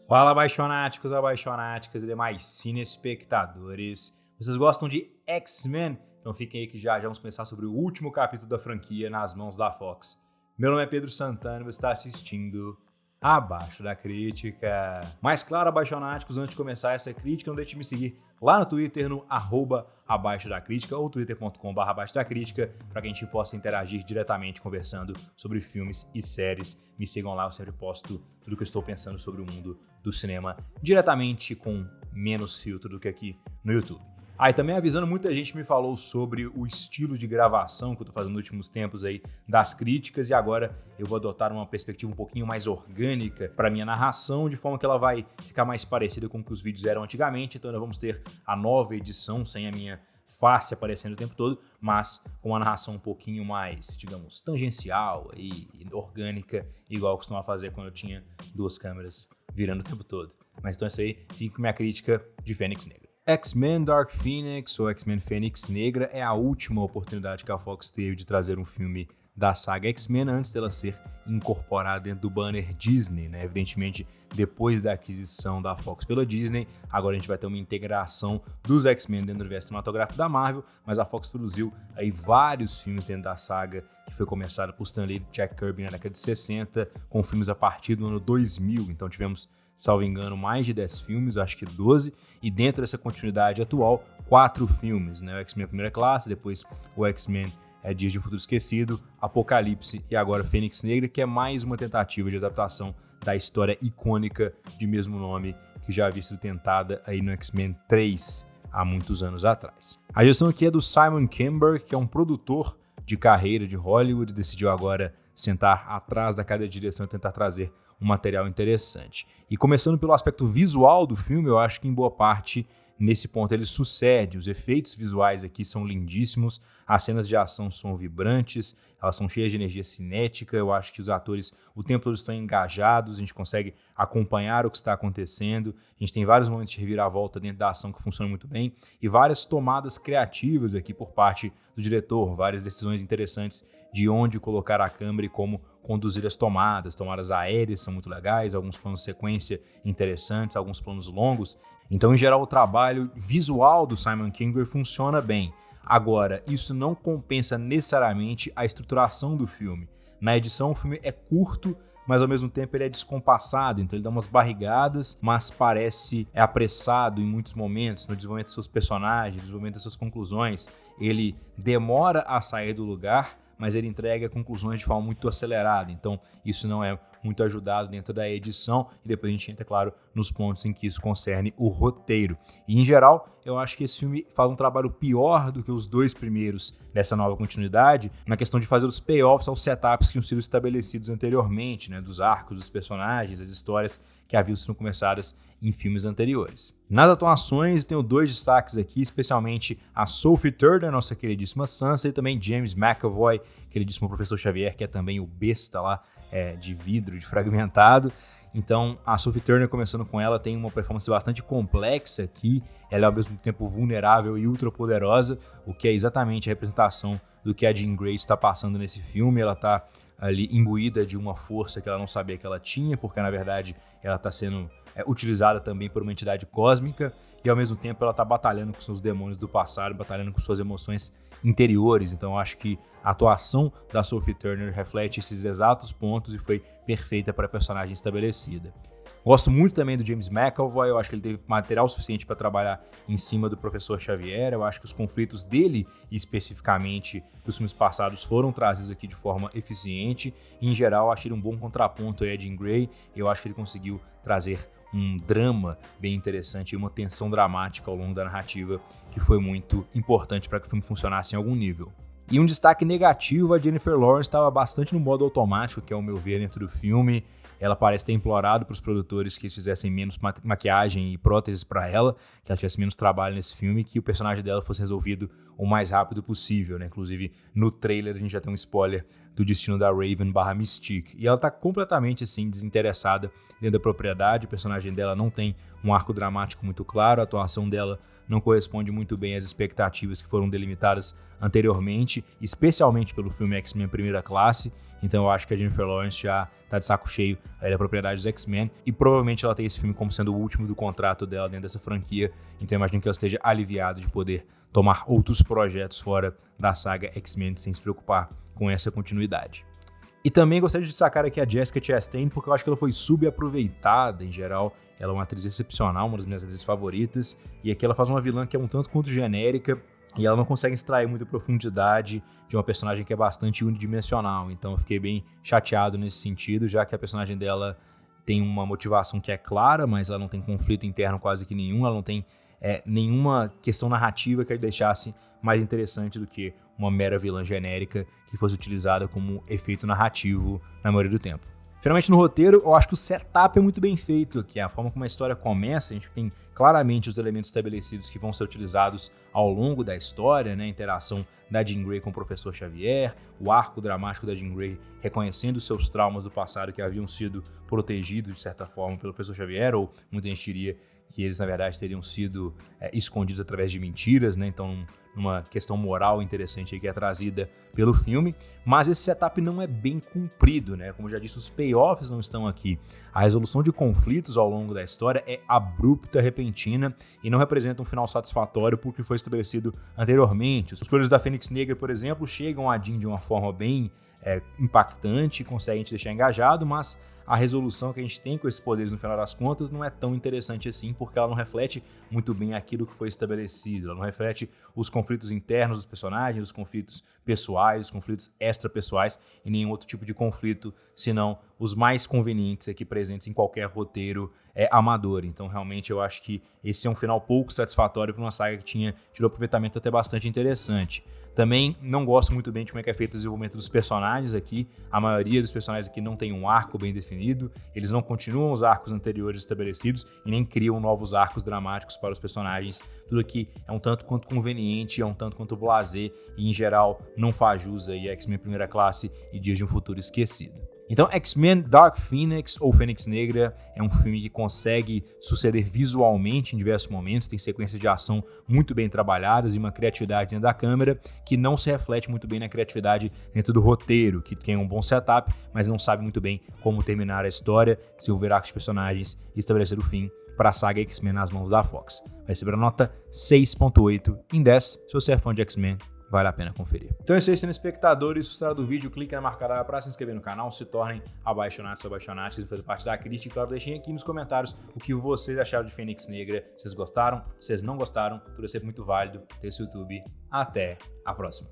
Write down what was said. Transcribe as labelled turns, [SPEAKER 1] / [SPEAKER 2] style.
[SPEAKER 1] Fala, apaixonáticos, apaixonáticas e demais cinespectadores. Vocês gostam de X-Men? Então fiquem aí que já vamos começar sobre o último capítulo da franquia nas mãos da Fox. Meu nome é Pedro Santana e você está assistindo Abaixo da Crítica. Mas claro, apaixonáticos, antes de começar essa crítica, não deixe de me seguir lá no Twitter, no @abaixo da crítica ou twitter.com/abaixo da crítica, para que a gente possa interagir diretamente conversando sobre filmes e séries. Me sigam lá, eu sempre posto tudo o que eu estou pensando sobre o mundo do cinema diretamente com menos filtro do que aqui no YouTube. E também avisando, muita gente me falou sobre o estilo de gravação que eu tô fazendo nos últimos tempos aí das críticas, e agora eu vou adotar uma perspectiva um pouquinho mais orgânica para minha narração, de forma que ela vai ficar mais parecida com o que os vídeos eram antigamente. Então nós vamos ter a nova edição sem a minha face aparecendo o tempo todo, mas com uma narração um pouquinho mais, digamos, tangencial e orgânica, igual eu costumava fazer quando eu tinha duas câmeras virando o tempo todo. Mas então isso aí, fica com minha crítica de Fênix Negra. X-Men Dark Phoenix, ou X-Men Fênix Negra, é a última oportunidade que a Fox teve de trazer um filme da saga X-Men antes dela ser incorporada dentro do banner Disney, né? Evidentemente, depois da aquisição da Fox pela Disney, agora a gente vai ter uma integração dos X-Men dentro do universo cinematográfico da Marvel, mas a Fox produziu aí vários filmes dentro da saga, que foi começada por Stan Lee e Jack Kirby na década de 60, com filmes a partir do ano 2000, então tivemos, salvo engano, mais de 10 filmes, acho que 12, e dentro dessa continuidade atual, 4 filmes, né? O X-Men Primeira Classe, depois o X-Men Dias de um Futuro Esquecido, Apocalipse e agora Fênix Negra, que é mais uma tentativa de adaptação da história icônica de mesmo nome, que já havia sido tentada aí no X-Men 3 há muitos anos atrás. A direção aqui é do Simon Kinberg, que é um produtor de carreira de Hollywood, decidiu agora sentar atrás da cadeira de direção e tentar trazer um material interessante. E começando pelo aspecto visual do filme, eu acho que em boa parte nesse ponto ele sucede. Os efeitos visuais aqui são lindíssimos, as cenas de ação são vibrantes, elas são cheias de energia cinética. Eu acho que os atores o tempo todo estão engajados, a gente consegue acompanhar o que está acontecendo, a gente tem vários momentos de reviravolta dentro da ação que funcionam muito bem e várias tomadas criativas aqui por parte do diretor, várias decisões interessantes de onde colocar a câmera e como conduzir as tomadas aéreas são muito legais, alguns planos de sequência interessantes, alguns planos longos. Então, em geral, o trabalho visual do Simon Kinberg funciona bem. Agora, isso não compensa necessariamente a estruturação do filme. Na edição, o filme é curto, mas ao mesmo tempo ele é descompassado, então ele dá umas barrigadas, mas parece apressado em muitos momentos, no desenvolvimento dos seus personagens, no desenvolvimento das suas conclusões. Ele demora a sair do lugar, mas ele entrega conclusões de forma muito acelerada, então isso não é muito ajudado dentro da edição, e depois a gente entra, claro, nos pontos em que isso concerne o roteiro. E, em geral, eu acho que esse filme faz um trabalho pior do que os dois primeiros dessa nova continuidade, na questão de fazer os payoffs aos setups que tinham sido estabelecidos anteriormente, né, dos arcos, dos personagens, das histórias que haviam sido começadas em filmes anteriores. Nas atuações, eu tenho 2 destaques aqui, especialmente a Sophie Turner, nossa queridíssima Sansa, e também James McAvoy, queridíssimo Professor Xavier, que é também o besta lá de vidro, de fragmentado. Então, a Sophie Turner, começando com ela, tem uma performance bastante complexa aqui. Ela é ao mesmo tempo vulnerável e ultrapoderosa, o que é exatamente a representação do que a Jean Grey está passando nesse filme. Ela está ali imbuída de uma força que ela não sabia que ela tinha, porque na verdade ela está sendo utilizada também por uma entidade cósmica, e ao mesmo tempo ela está batalhando com seus demônios do passado, batalhando com suas emoções interiores. Então eu acho que a atuação da Sophie Turner reflete esses exatos pontos e foi perfeita para a personagem estabelecida. Gosto muito também do James McAvoy, eu acho que ele teve material suficiente para trabalhar em cima do Professor Xavier. Eu acho que os conflitos dele, especificamente dos filmes passados, foram trazidos aqui de forma eficiente. E, em geral, eu achei ele um bom contraponto a Jean Grey. Eu acho que ele conseguiu trazer um drama bem interessante e uma tensão dramática ao longo da narrativa que foi muito importante para que o filme funcionasse em algum nível. E um destaque negativo, a Jennifer Lawrence estava bastante no modo automático, que é o meu ver dentro do filme. Ela parece ter implorado para os produtores que eles fizessem menos maquiagem e próteses para ela, que ela tivesse menos trabalho nesse filme, que o personagem dela fosse resolvido o mais rápido possível, né? Inclusive, no trailer a gente já tem um spoiler do destino da Raven / Mystique. E ela tá completamente, assim, desinteressada dentro da propriedade. O personagem dela não tem um arco dramático muito claro, a atuação dela não corresponde muito bem às expectativas que foram delimitadas anteriormente, especialmente pelo filme X-Men Primeira Classe. Então eu acho que a Jennifer Lawrence já tá de saco cheio aí da propriedade dos X-Men, e provavelmente ela tem esse filme como sendo o último do contrato dela dentro dessa franquia, então eu imagino que ela esteja aliviada de poder tomar outros projetos fora da saga X-Men sem se preocupar com essa continuidade. E também gostaria de destacar aqui a Jessica Chastain, porque eu acho que ela foi subaproveitada em geral. Ela é uma atriz excepcional, uma das minhas atrizes favoritas, e aqui ela faz uma vilã que é um tanto quanto genérica, e ela não consegue extrair muita profundidade de uma personagem que é bastante unidimensional. Então eu fiquei bem chateado nesse sentido, já que a personagem dela tem uma motivação que é clara, mas ela não tem conflito interno quase que nenhum, ela não tem nenhuma questão narrativa que a deixasse mais interessante do que uma mera vilã genérica que fosse utilizada como efeito narrativo na maioria do tempo. Finalmente, no roteiro, eu acho que o setup é muito bem feito aqui. A forma como a história começa, a gente tem claramente os elementos estabelecidos que vão ser utilizados ao longo da história, né? A interação da Jean Grey com o Professor Xavier, o arco dramático da Jean Grey reconhecendo os seus traumas do passado que haviam sido protegidos, de certa forma, pelo Professor Xavier, ou muita gente diria que eles, na verdade, teriam sido escondidos através de mentiras, né? Então, uma questão moral interessante aí que é trazida pelo filme. Mas esse setup não é bem cumprido, né? Como eu já disse, os payoffs não estão aqui. A resolução de conflitos ao longo da história é abrupta, repentina, e não representa um final satisfatório porque foi estabelecido anteriormente. Os poderes da Fênix Negra, por exemplo, chegam a Jean de uma forma bem impactante, conseguem te deixar engajado, mas a resolução que a gente tem com esses poderes no final das contas não é tão interessante assim, porque ela não reflete muito bem aquilo que foi estabelecido, ela não reflete os conflitos internos dos personagens, os conflitos pessoais, os conflitos extrapessoais e nenhum outro tipo de conflito, senão os mais convenientes aqui presentes em qualquer roteiro amador. Então realmente eu acho que esse é um final pouco satisfatório para uma saga que tinha tido um aproveitamento até bastante interessante. Também não gosto muito bem de como é que é feito o desenvolvimento dos personagens aqui. A maioria dos personagens aqui não tem um arco bem definido, eles não continuam os arcos anteriores estabelecidos e nem criam novos arcos dramáticos para os personagens. Tudo aqui é um tanto quanto conveniente, é um tanto quanto blasé e, em geral, não faz jus aí a X-Men Primeira Classe e Dias de um Futuro Esquecido. Então, X-Men Dark Phoenix ou Fênix Negra é um filme que consegue suceder visualmente em diversos momentos, tem sequências de ação muito bem trabalhadas e uma criatividade dentro da câmera que não se reflete muito bem na criatividade dentro do roteiro, que tem um bom setup, mas não sabe muito bem como terminar a história, desenvolver arcos de personagens e estabelecer o fim para a saga X-Men nas mãos da Fox. Vai receber a nota 6.8 em 10, se você é fã de X-Men. Vale a pena conferir. Então é isso aí, telespectadores. Se gostaram do vídeo, clique na marca para se inscrever no canal, se tornem apaixonados ou apaixonados, que fazem parte da crítica. E claro, deixem aqui nos comentários o que vocês acharam de Fênix Negra. Vocês gostaram? Vocês não gostaram? Tudo é sempre muito válido ter esse YouTube. Até a próxima.